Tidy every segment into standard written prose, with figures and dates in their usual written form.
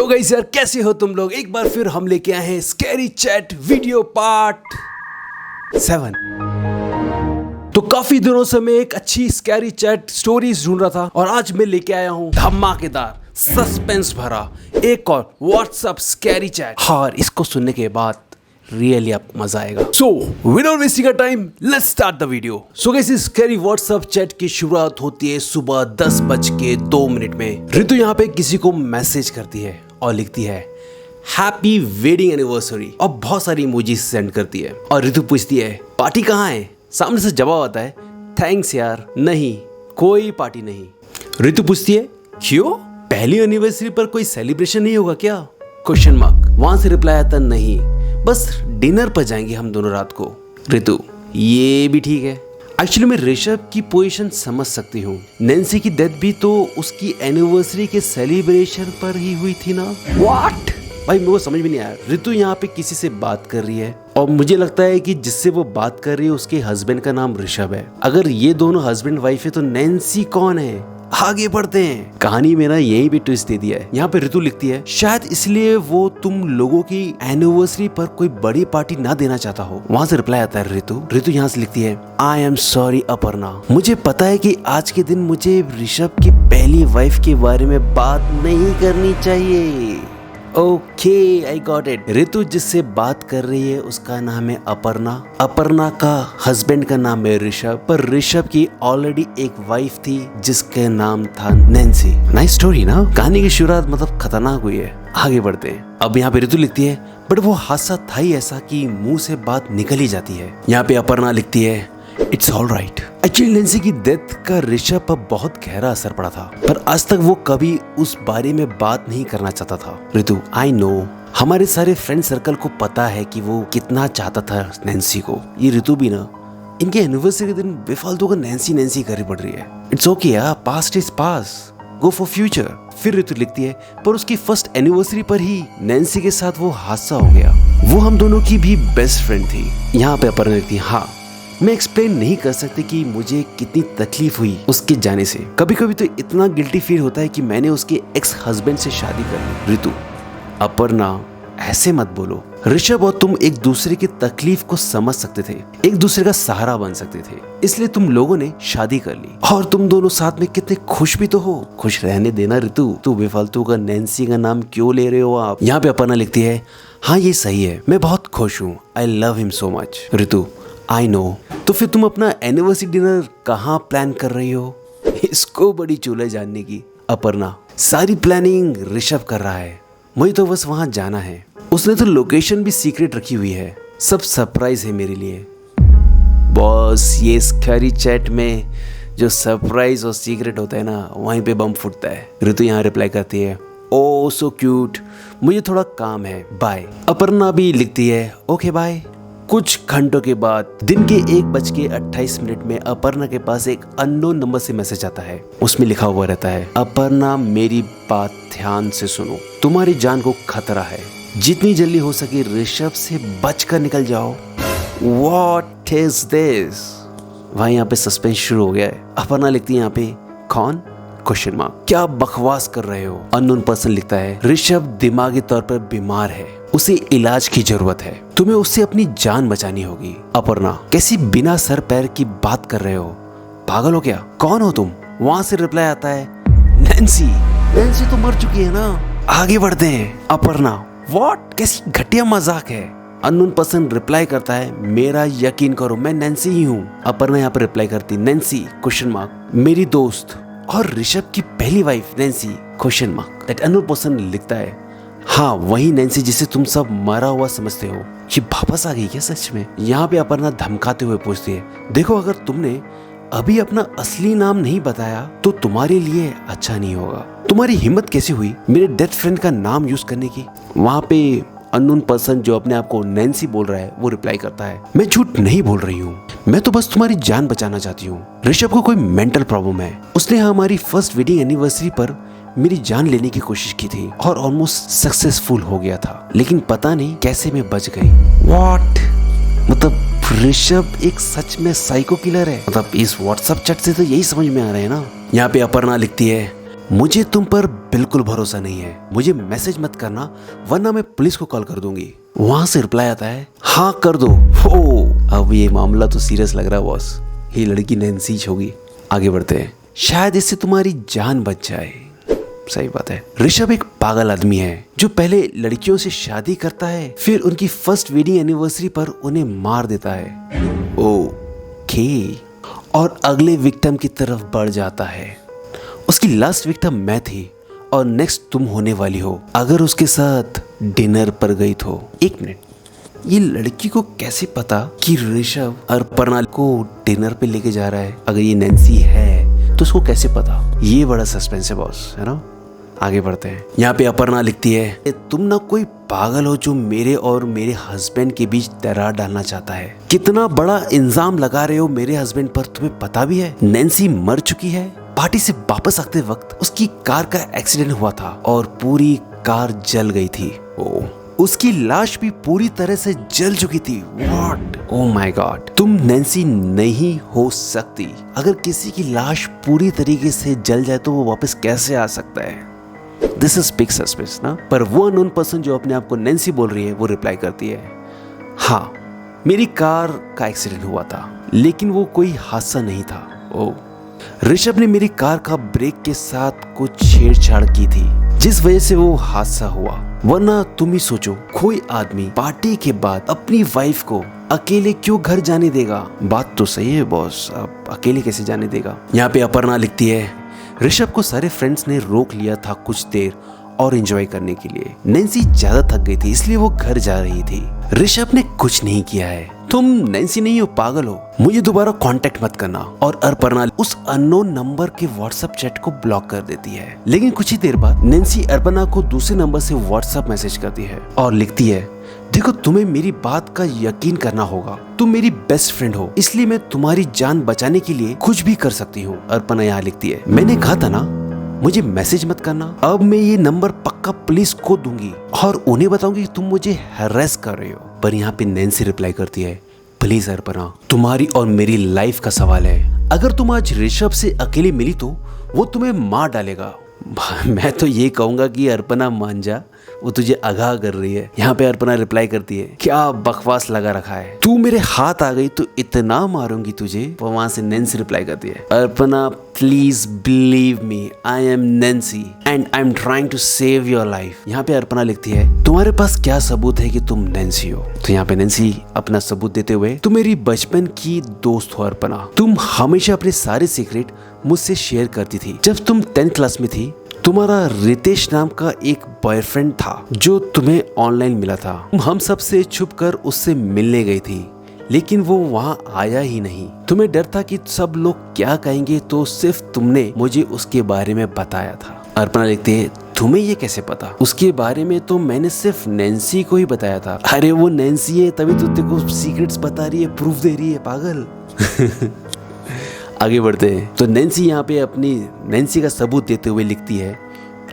Guys यार, कैसे हो तुम लोग। एक बार फिर हम लेके आए हैं स्कैरी चैट वीडियो पार्ट 7। तो काफी दिनों से मैं एक अच्छी स्कैरी चैट स्टोरीज ढूंढ रहा था और आज मैं लेके आया हूँ धमाकेदार सस्पेंस भरा एक और व्हाट्सएप स्कैरी चैट। और इसको सुनने के बाद रियली आपको मजा आएगा। So without wasting a time let's start the video. So guys, इस स्कैरी व्हाट्सएप चैट की शुरुआत होती है सुबह 10:02 में। ऋतु यहाँ पे किसी को मैसेज करती है और लिखती है हैप्पी वेडिंग एनिवर्सरी और बहुत सारी इमोजी सेंड करती है। और ऋतु पूछती है पार्टी कहाँ है। सामने से जवाब आता है थैंक्स यार, नहीं कोई पार्टी नहीं। ऋतु पूछती है क्यों, पहली एनिवर्सरी पर कोई सेलिब्रेशन नहीं होगा क्या? Question mark. वहां से रिप्लाई आता नहीं, बस डिनर पर जाएंगे हम दोनों रात को। ऋतु ये भी ठीक है। एक्चुअली मैं ऋषभ की पोजीशन समझ सकती हूँ। नैन्सी की डेथ भी तो उसकी एनिवर्सरी के सेलिब्रेशन पर ही हुई थी ना। व्हाट भाई, मेरे को समझ में नहीं आया। ऋतु यहाँ पे किसी से बात कर रही है और मुझे लगता है कि जिससे वो बात कर रही है उसके हस्बैंड का नाम ऋषभ है। अगर ये दोनों हस्बैंड वाइफ है तो नैन्सी कौन है? आगे बढ़ते हैं। कहानी में ना यही भी ट्विस्ट दे दिया है। यहाँ पे ऋतु लिखती है शायद इसलिए वो तुम लोगों की एनिवर्सरी पर कोई बड़ी पार्टी ना देना चाहता हो। वहाँ से रिप्लाई आता है ऋतु यहाँ से लिखती है आई एम सॉरी अपर्णा, मुझे पता है कि आज के दिन मुझे ऋषभ की पहली वाइफ के बारे में बात नहीं करनी चाहिए। Okay I got it. Ritu जिससे बात कर रही है उसका नाम है अपर्णा। अपर्णा का हस्बैंड का नाम है ऋषभ, पर ऋषभ की ऑलरेडी एक वाइफ थी जिसका नाम था नैन्सी। नाइस स्टोरी ना। कहानी की शुरुआत मतलब खतरनाक हुई है। आगे बढ़ते हैं। अब यहाँ पे ऋतु लिखती है बट वो हादसा था ही ऐसा कि मुंह से बात निकल ही जाती है। यहाँ पे अपर्णा लिखती है it's all right. Actually Nancy की डेथ का ऋषभ पर बहुत गहरा असर पड़ा था, पर आज तक वो कभी उस बारे में बात नहीं करना चाहता था। ऋतु आई नो, हमारे सारे फ्रेंड सर्कल को पता है कि वो कितना चाहता था नैन्सी को। ये ऋतु भी ना इनके एनिवर्सरी के दिन बेफालतू का नैन्सी करनी पड़ रही है। इट्स ओके यार, past is past, go for future. फिर ऋतु लिखती है पर उसकी फर्स्ट एनिवर्सरी पर ही नैन्सी के साथ वो हादसा हो गया। वो हम दोनों की भी बेस्ट फ्रेंड थी। यहाँ पे अपर्णा लिखती है हाँ, मैं एक्सप्लेन नहीं कर सकती कि मुझे कितनी तकलीफ हुई उसके जाने से। कभी कभी तो इतना गिल्टी फील होता है कि मैंने उसके एक्स हस्बैंड से शादी कर ली। ऋतु अपर्णा ऐसे मत बोलो। ऋषभ और तुम एक दूसरे की तकलीफ को समझ सकते थे, एक दूसरे का सहारा बन सकते थे, इसलिए तुम लोगों ने शादी कर ली। और तुम दोनों साथ में कितने खुश भी तो हो। खुश रहने देना ऋतु, तू बेफालतू का नैन्सी का नाम क्यों ले रहे हो आप? यहाँ पे अपर्णा लिखती है हाँ ये सही है, मैं बहुत खुश हूँ, I love him so much. Ritu I know. तो फिर तुम अपना एनिवर्सरी डिनर कहाँ प्लान कर रही हो? इसको बड़ी चूल है जानने की। अपर्णा सारी प्लानिंग ऋषभ कर रहा है, मुझे तो बस वहां जाना है। उसने तो लोकेशन भी सीक्रेट रखी हुई है, सब सरप्राइज है मेरे लिए। बॉस, ये स्कैरी चैट में जो सरप्राइज और सीक्रेट होता है ना, वहीं पे बम फूटता है। ऋतु यहाँ रिप्लाई करती है ओ सो क्यूट, मुझे थोड़ा काम है, बाय। अपर्णा भी लिखती है ओके बाय। कुछ घंटों के बाद दिन के 1:28 में अपर्णा के पास एक अननोन नंबर से मैसेज आता है। उसमें लिखा हुआ रहता है अपर्णा मेरी बात ध्यान से सुनो, तुम्हारी जान को खतरा है, जितनी जल्दी हो सके ऋषभ से बचकर निकल जाओ। What is this? वहाँ यहाँ पे सस्पेंस शुरू हो गया है। अपर्णा लिखती है यहाँ पे कौन? Question mark. क्या बकवास कर रहे हो? अननोन पर्सन लिखता है ऋषभ दिमागी तौर पर बीमार है, उसे इलाज की जरूरत है, तुम्हें उससे अपनी जान बचानी होगी। अपर्णा कैसी बिना सर पैर की बात कर रहे हो, पागल हो क्या? कौन हो तुम? वहां से रिप्लाई आता है नैन्सी तो मर चुकी है ना। आगे बढ़ते हैं। अपर्णा व्हाट, कैसी घटिया मजाक है। अननोन पर्सन रिप्लाई करता है मेरा यकीन करो मैं नैन्सी ही हूँ। अपर्णा यहाँ पर रिप्लाई करती नैन्सी क्वेश्चन मार्क मेरी दोस्त और ऋषभ की पहली wife Nancy question mark. That unknown person लिखता है हाँ वही नैन्सी जिसे तुम सब मरा हुआ समझते हो, ये वापस आ गई क्या सच में? यहाँ पे अपर्णा धमकाते हुए पूछती है देखो अगर तुमने अभी अपना असली नाम नहीं बताया तो तुम्हारे लिए अच्छा नहीं होगा। तुम्हारी हिम्मत कैसी हुई मेरे डेथ फ्रेंड का नाम यूज करने की? वहाँ पे अननोन पर्सन जो अपने आप को नैन्सी बोल रहा है वो रिप्लाई करता है मैं झूठ नहीं बोल रही हूँ, मैं तो बस तुम्हारी जान बचाना चाहती हूँ। ऋषभ को कोई मेंटल प्रॉब्लम है, उसने हमारी फर्स्ट वेडिंग एनिवर्सरी पर मेरी जान लेने की कोशिश की थी और ऑलमोस्ट सक्सेसफुल हो गया था, लेकिन पता नहीं कैसे मैं बच गई। व्हाट, मतलब ऋषभ एक सच में साइको किलर है? मतलब इस व्हाट्सएप चैट से तो यही समझ में आ रहा है ना। यहाँ पे अपर्णा लिखती है मुझे तुम पर बिल्कुल भरोसा नहीं है, मुझे मैसेज मत करना वरना मैं पुलिस को कॉल कर दूंगी। वहां से रिप्लाई आता है, हाँ कर दो। ओ अब ये मामला तो सीरियस लग रहा है बॉस, ये लड़की नैन्सी होगी। आगे बढ़ते हैं, शायद इससे तुम्हारी जान बच जाए। सही बात है। ऋषभ एक पागल आदमी है जो पहले लड़कियों से शादी करता है, फिर उनकी फर्स्ट वेडिंग एनिवर्सरी पर उन्हें मार देता है। ओके, और अगले विक्टिम की तरफ बढ़ जाता है। उसकी लास्ट विक्टिम मैं थी और नेक्स्ट तुम होने वाली हो अगर उसके साथ डिनर पर गई तो। एक मिनट, ये लड़की को कैसे पता कि ऋषभ अर्पणा को डिनर पे लेके जा रहा है? अगर ये नैन्सी है तो उसको कैसे पता? ये बड़ा सस्पेंस है बॉस, है ना। आगे बढ़ते हैं। यहाँ पे अपर्णा लिखती है, तुम ना कोई पागल हो जो मेरे और मेरे हस्बैंड के बीच दरार डालना चाहता है। कितना बड़ा इल्जाम लगा रहे हो मेरे हस्बैंड पर, तुम्हें पता भी है नैन्सी मर चुकी है। पार्टी से वापस आते वक्त उसकी कार का एक्सीडेंट हुआ था और पूरी कार जल गई थी। उसकी लाश भी पूरी तरह से जल चुकी थी। व्हाट? ओह माय गॉड, तुम नैन्सी नहीं हो सकती। अगर किसी की लाश पूरी तरीके से जल जाए तो वो वापस कैसे आ सकता है? दिस इज बिग सस्पेंस ना। पर वो अननोन पर्सन जो अपने आप को नैन्सी बोल रही है वो रिप्लाई करती है, हाँ मेरी कार का एक्सीडेंट हुआ था लेकिन वो कोई हादसा नहीं था। ओह, ऋषभ ने मेरी कार का ब्रेक के साथ कुछ छेड़छाड़ की थी जिस वजह से वो हादसा हुआ। वरना तुम ही सोचो, कोई आदमी पार्टी के बाद अपनी वाइफ को अकेले क्यों घर जाने देगा? बात तो सही है बॉस, अब अकेले कैसे जाने देगा? यहाँ पे अपर्णा लिखती है, ऋषभ को सारे फ्रेंड्स ने रोक लिया था कुछ देर और एंजॉय करने के लिए। नैन्सी ज्यादा थक गई थी इसलिए वो घर जा रही थी। ऋषभ ने कुछ नहीं किया है। तुम नैन्सी नहीं हो, पागल हो। मुझे दोबारा कांटेक्ट मत करना। और अर्पणा उस अननोन नंबर के व्हाट्सएप चैट को ब्लॉक कर देती है। लेकिन कुछ ही देर बाद नैन्सी अर्पणा को दूसरे नंबर से व्हाट्सएप मैसेज करती है और लिखती है, देखो तुम्हें मेरी बात का यकीन करना होगा। तुम मेरी बेस्ट फ्रेंड हो इसलिए मैं तुम्हारी जान बचाने के लिए कुछ भी कर सकती हूँ। अर्पणा यहाँ लिखती है, मैंने कहा था ना मुझे मैसेज मत करना। अब मैं ये नंबर पक्का पुलिस को दूंगी और उन्हें बताऊंगी कि तुम मुझे हैरेस कर रहे हो। पर यहाँ पे नैन्सी रिप्लाई करती है, प्लीज अर्पणा, तुम्हारी और मेरी लाइफ का सवाल है। अगर तुम आज ऋषभ से अकेली मिली तो वो तुम्हें मार डालेगा। मैं तो ये कहूंगा कि अर्पणा मान जा, वो तुझे आगाह कर रही है। यहाँ पे अर्पणा रिप्लाई करती है, क्या बकवास लगा रखा है, तू मेरे हाथ आ गई तो इतना मारूंगी तुझे। वहां से नैन्सी रिप्लाई करती है, Arpana please believe me, I am Nancy and I am trying to save your life. यहाँ पे अर्पणा लिखती है, तुम्हारे पास क्या सबूत है कि तुम नैन्सी हो? तो यहाँ पे नैन्सी अपना सबूत देते हुए, तुम मेरी बचपन की दोस्त हो अर्पणा। तुम हमेशा अपने सारे सीक्रेट मुझसे शेयर करती थी। जब तुम 10th क्लास में थी तुम्हारा रितेश नाम का एक बॉयफ्रेंड था जो तुम्हें ऑनलाइन मिला था। हम सब से छुप कर उससे मिलने गई थी लेकिन वो वहाँ आया ही नहीं। तुम्हें डर था कि सब लोग क्या कहेंगे तो सिर्फ तुमने मुझे उसके बारे में बताया था। अर्पणा लिखती है, तुम्हें ये कैसे पता? उसके बारे में तो मैंने सिर्फ नैन्सी को ही बताया था। अरे वो नैन्सी है तभी तो तेरे को सीक्रेट्स बता रही है, प्रूफ दे रही है, पागल। आगे बढ़ते हैं। तो नैन्सी यहाँ पे अपनी नैन्सी का सबूत देते हुए लिखती है,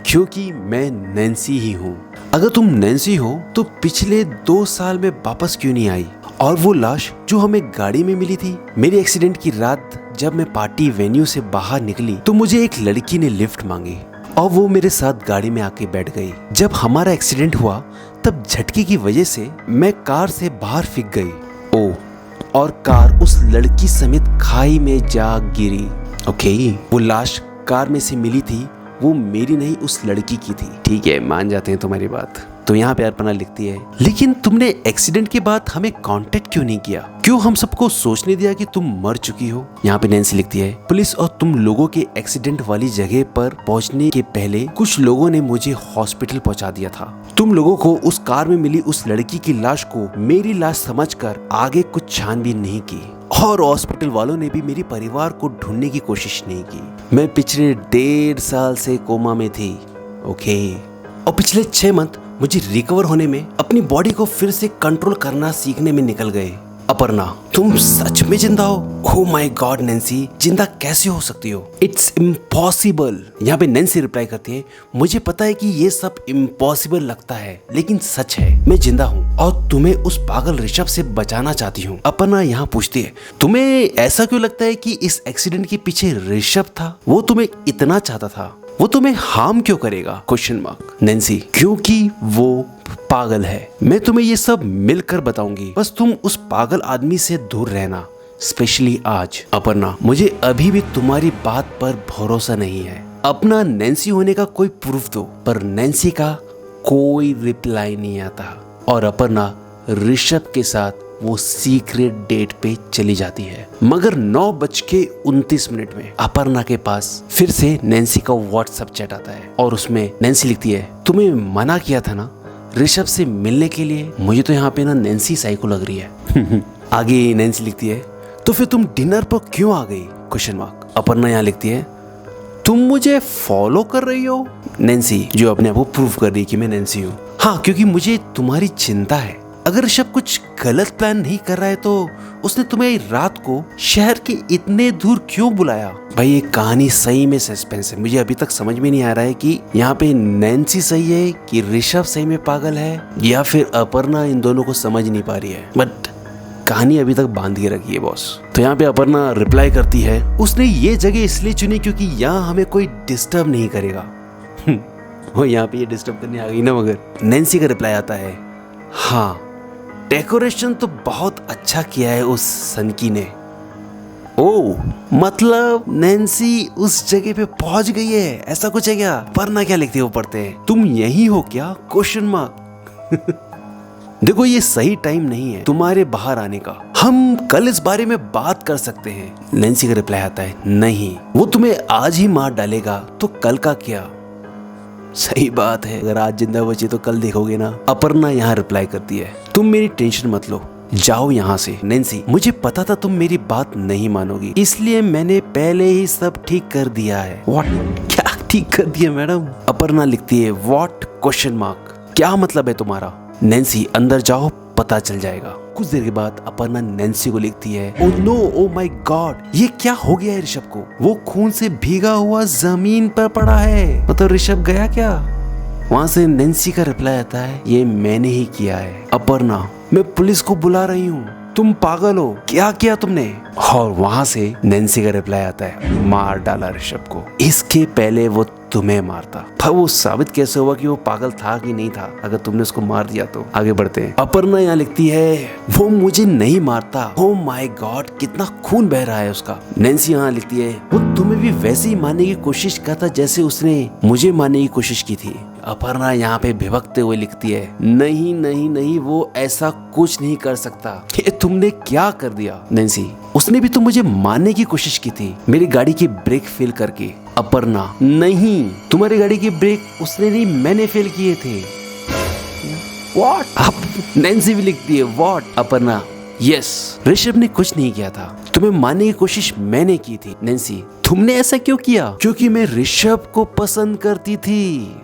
क्योंकि मैं नैन्सी ही हूँ। अगर तुम नैन्सी हो तो पिछले 2 साल में वापस क्यों नहीं आई? और वो लाश जो हमें गाड़ी में मिली थी, मेरे एक्सीडेंट की रात जब मैं पार्टी वेन्यू से बाहर निकली तो मुझे एक लड़की ने लिफ्ट मांगी और वो मेरे साथ गाड़ी में आके बैठ गई। जब हमारा एक्सीडेंट हुआ तब झटके की वजह से मैं कार से बाहर फिक गई। ओह, और कार उस लड़की समेत खाई में जा गिरी। ओके, वो लाश कार में से मिली थी, वो मेरी नहीं उस लड़की की थी। ठीक है, मान जाते हैं तुम्हारी बात। तो यहाँ पे अर्पणा लिखती है, लेकिन तुमने एक्सीडेंट के बाद हमें कांटेक्ट क्यों नहीं किया? क्यों हम सबको सोचने दिया कि तुम मर चुकी हो? यहाँ पे नैन्सी लिखती है, पुलिस और तुम लोगों के एक्सीडेंट वाली जगह पर पहुँचने के पहले कुछ लोगों ने मुझे हॉस्पिटल पहुँचा दिया था। तुम लोगों को उस कार में मिली उस लड़की की लाश को मेरी लाश समझकर आगे कुछ छानबीन नहीं की और हॉस्पिटल वालों ने भी मेरे परिवार को ढूंढने की कोशिश नहीं की। मैं पिछले 1.5 साल से कोमा में थी। ओके, और पिछले 6 मंथ मुझे रिकवर होने में, अपनी बॉडी को फिर से कंट्रोल करना सीखने में निकल गए। अपर्णा, तुम सच में जिंदा हो? ओह माय गॉड नैन्सी, जिंदा कैसे हो सकती हो? It's impossible. यहाँ पे नैन्सी रिप्लाई करती है, मुझे पता है कि ये सब इम्पॉसिबल लगता है लेकिन सच है, मैं जिंदा हूँ और तुम्हें उस पागल ऋषभ से बचाना चाहती हूँ। अपर्णा यहाँ पूछती है, तुम्हें ऐसा क्यों लगता है कि इस एक्सीडेंट के पीछे ऋषभ था? वो तुम्हें इतना चाहता था? वो तुम्हें हार्म क्यों करेगा? Question mark. नैन्सी, क्योंकि वो पागल है। मैं तुम्हें ये सब मिलकर बताऊंगी, बस तुम उस पागल आदमी से दूर रहना, स्पेशली आज। अपर्णा, मुझे अभी भी तुम्हारी बात पर भरोसा नहीं है। अपना नैन्सी होने का कोई प्रूफ दो। पर नैन्सी का कोई रिप्लाई नहीं आता और अपर्णा ऋषभ के साथ वो सीक्रेट डेट पे चली जाती है। मगर 9:29 में अपर्णा के पास फिर से नैन्सी का व्हाट्सएप चैट आता है और उसमें नैन्सी लिखती है, तुम्हें मना किया था ना ऋषभ से मिलने के लिए? मुझे तो यहाँ पे ना नैन्सी साइको लग रही है। आगे नैन्सी लिखती है, तो फिर तुम डिनर पर क्यों आ गई? Question mark. अपर्णा यहाँ लिखती है, तुम मुझे फॉलो कर रही हो? नैन्सी, जो अपने आप को प्रूव कर रही है कि मैं नैन्सी हूँ। हाँ, क्योंकि मुझे तुम्हारी चिंता है। अगर ऋषभ कुछ गलत प्लान नहीं कर रहा है तो उसने तुम्हें रात को शहर के इतने दूर क्यों बुलाया? भाई ये कहानी सही में सस्पेंस है। मुझे अभी तक समझ में नहीं आ रहा है कि यहाँ पे नैन्सी सही है कि ऋषभ सही में पागल है या फिर अपर्णा इन दोनों को समझ नहीं पा रही है। बट कहानी अभी तक बांध के रखी है बॉस। तो यहाँ पे अपर्णा रिप्लाई करती है, उसने ये जगह इसलिए चुनी क्योंकि यहाँ हमें कोई डिस्टर्ब नहीं करेगा। वो यहाँ पे ये डिस्टर्ब करने आ गई ना। मगर नैन्सी का रिप्लाई आता है, हाँ डेकोरेशन तो बहुत अच्छा किया है उस सनकी ने। ओह, मतलब नैन्सी उस जगह पे पहुंच गई है, ऐसा कुछ है क्या? पढ़ना क्या लिखते हो पढ़ते हैं, तुम यही हो क्या? Question mark. देखो ये सही टाइम नहीं है तुम्हारे बाहर आने का, हम कल इस बारे में बात कर सकते हैं। नैन्सी का रिप्लाई आता है, नहीं वो तुम्हें आज ही मार डालेगा तो कल का क्या? सही बात है, अगर आज जिंदा बची तो कल देखोगे ना। अपर्णा यहाँ रिप्लाई करती है, तुम मेरी टेंशन मत लो, जाओ यहाँ से। नैन्सी, मुझे पता था तुम मेरी बात नहीं मानोगी, इसलिए मैंने पहले ही सब ठीक कर दिया है। व्हाट? क्या ठीक कर दिया मैडम? अपर्णा लिखती है, व्हाट? Question mark. क्या मतलब है तुम्हारा? नैन्सी, अंदर जाओ, पता चल जाएगा। कुछ देर के बाद अपर्णा नैन्सी को लिखती है, oh no, oh my god, ये क्या हो गया है ऋषभ को? वो खून से भीगा हुआ जमीन पर पड़ा है, मतलब ऋषभ गया क्या? वहाँ से नैन्सी का रिप्लाई आता है, ये मैंने ही किया है। अपर्णा, मैं पुलिस को बुला रही हूँ, तुम पागल हो, क्या किया तुमने? और वहाँ से नैन्सी का रिप्लाई आता है, मार डाला ऋषभ को, इसके पहले वो तुम्हें मारता। पर वो साबित कैसे हुआ कि वो पागल था कि नहीं था अगर तुमने उसको मार दिया तो? आगे बढ़ते हैं। अपर्णा यहाँ लिखती है, वो मुझे नहीं मारता। ओह माय गॉड, कितना खून बह रहा है उसका। नैन्सी यहाँ लिखती है, वो तुम्हें भी वैसे ही मारने की कोशिश करता जैसे उसने मुझे मारने की कोशिश की थी। अपर्णा यहाँ पे भिभकते हुए लिखती है, नहीं नहीं नहीं, वो ऐसा कुछ नहीं कर सकता। ये तुमने क्या कर दिया? नैन्सी, उसने भी तो मुझे मारने की कोशिश की थी, मेरी गाड़ी की ब्रेक फेल करके। अपर्णा, नहीं, तुम्हारी गाड़ी की ब्रेक उसने नहीं, मैंने फेल किए थे। व्हाट? नैन्सी भी लिखती है, व्हाट? अपर्णा, यस, ऋषभ ने कुछ नहीं किया था, तुम्हें मारने की कोशिश मैंने की थी। नैन्सी, तुमने ऐसा क्यों किया? क्योंकि मैं ऋषभ को पसंद करती थी।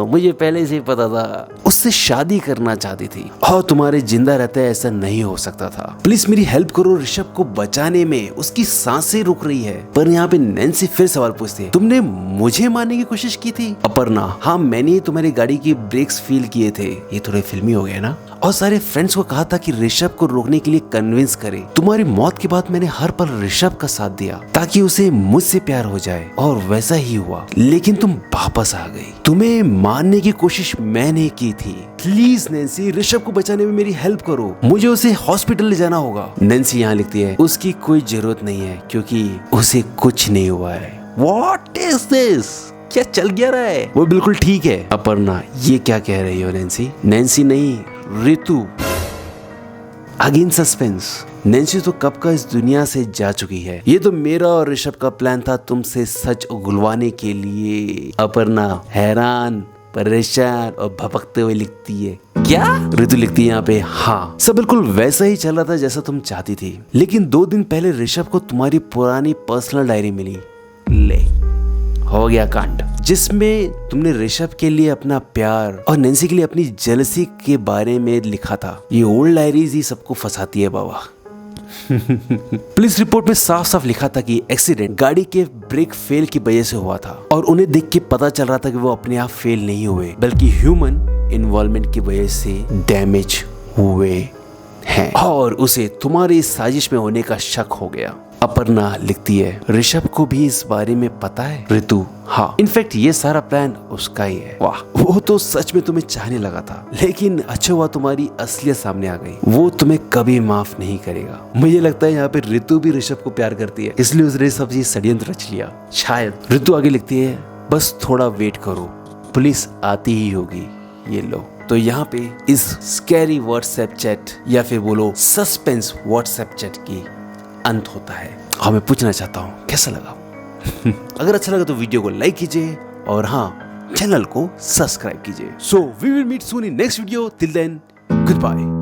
मुझे पहले से ही पता था, उससे शादी करना चाहती थी और तुम्हारे जिंदा रहते ऐसा नहीं हो सकता था। प्लीज मेरी हेल्प करो, ऋषभ को बचाने में उसकी सांसें रुक रही है। पर यहाँ पे नैन्सी फिर सवाल पूछती है, तुमने मुझे मारने की कोशिश की थी? अपर्णा, हाँ मैंने ही तुम्हारी गाड़ी की ब्रेक्स फील किए थे। ये थोड़े फिल्मी हो गए ना। और सारे फ्रेंड्स को कहा था कि ऋषभ को रोकने के लिए कन्विंस करे। तुम्हारी मौत के बाद मैंने हर पल ऋषभ का साथ दिया ताकि उसे मुझसे प्यार हो जाए, और वैसा ही हुआ। लेकिन तुम वापस आ गई, तुम्हें मारने की कोशिश मैंने की थी। प्लीज नैन्सी, ऋषभ को बचाने में मेरी हेल्प करो, मुझे उसे हॉस्पिटल ले जाना होगा। नैन्सी यहाँ लिखती है, उसकी कोई जरूरत नहीं है क्योंकि उसे कुछ नहीं हुआ है। What is this? क्या चल गया रहा है? वो बिल्कुल ठीक है। अपर्णा, ये क्या कह रही हो नैन्सी? नैन्सी नहीं, रितु। Again suspense. नैन्सी तो कब का इस दुनिया से जा चुकी है। ये तो मेरा और ऋषभ का प्लान था तुमसे सच उगलवाने के लिए। अपर्णा हैरान, परेशान और भपकते हुए लिखती है, क्या? रितु लिखती है यहाँ पे, हाँ सब बिल्कुल वैसा ही चल रहा था जैसा तुम चाहती थी, लेकिन 2 दिन पहले ऋषभ को तुम्हारी पुरानी पर्सनल डायरी मिली। ले, हो गया कांड, जिसमें तुमने ऋषभ के लिए अपना प्यार और नैन्सी के लिए अपनी जेलसी के बारे में लिखा था। ये ओल्ड डायरीज ही सबको फंसाती है बाबा। पुलिस रिपोर्ट में साफ साफ लिखा था कि एक्सीडेंट गाड़ी के ब्रेक फेल की वजह से हुआ था, और उन्हें देख के पता चल रहा था कि वो अपने आप फेल नहीं हुए बल्कि ह्यूमन इन्वॉल्वमेंट की वजह से डैमेज हुए हैं, और उसे तुम्हारी साजिश में होने का शक हो गया। अपर्णा लिखती है, ऋषभ को भी इस बारे में पता है? ऋतु, हाँ, इनफैक्ट ये सारा प्लान उसका ही है। वाह, वो तो सच में तुम्हें चाहने लगा था, लेकिन अच्छा हुआ तुम्हारी असलियत सामने आ गई। वो तुम्हें कभी माफ नहीं करेगा। मुझे लगता है यहाँ पे ऋतु भी ऋषभ को प्यार करती है, इसलिए उसने सब ये षड्यंत्र रच लिया शायद। ऋतु आगे लिखती है, बस थोड़ा वेट करो, पुलिस आती ही होगी। ये लो। तो यहाँ पे इस स्कैरी व्हाट्सएप चैट या फिर बोलो सस्पेंस व्हाट्सएप चैट की अंत होता है। हाँ, मैं पूछना चाहता हूँ कैसा लगा? अगर अच्छा लगा तो वीडियो को लाइक कीजिए और हाँ, चैनल को सब्सक्राइब कीजिए। So we will meet soon in next video. Till then, good bye.